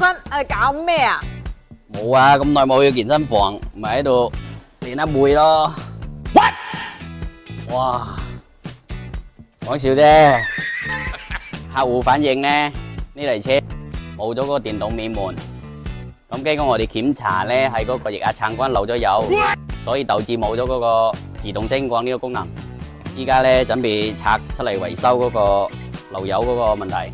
坤，搞咩啊？冇啊，咁耐冇去健身房，咪喺度練下背咯。What？ 哇，講笑啫。客戶反映呢台車冇咗嗰個電動尾門，咁經過我哋檢查呢，係嗰個液壓撐桿漏咗油，所以導致冇咗嗰個自動升降呢個功能。依家呢，準備拆出嚟維修嗰個漏油嗰個問題。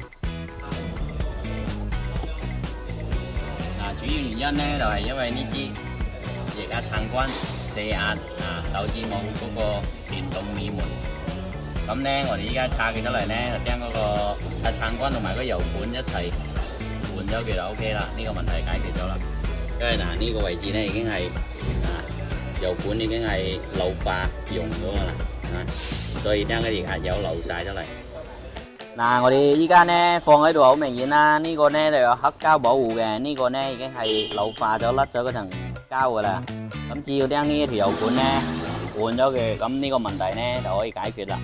主要原因呢，就係因為呢支液壓撐桿泄壓導致冇嗰個電動尾門。咁呢，我哋依家拆佢出嚟呢，就將嗰個壓撐桿同埋個油管一齊換咗佢就 OK 啦。呢個問題解決咗啦。因為嗱呢個位置呢已經係油管已經係老化溶咗噶啦，所以將嗰啲壓油流晒出嚟。嗱，我哋依家呢放喺度好明顯啦，呢個呢就有黑膠保護嘅，呢個呢已經係老化咗甩咗嗰層膠噶啦。咁只要將呢一條油管呢換咗佢，咁呢個問題呢就可以解決啦。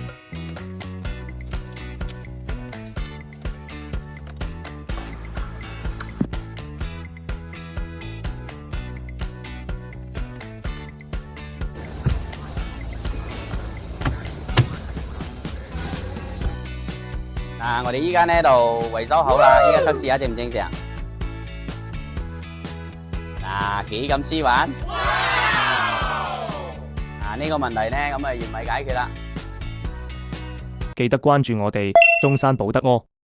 我哋依家呢度維修好啦，依家測試下正唔正常？幾咁斯穩？呢個問題呢咁啊完美解決啦。記得關注我哋中山寶德柯。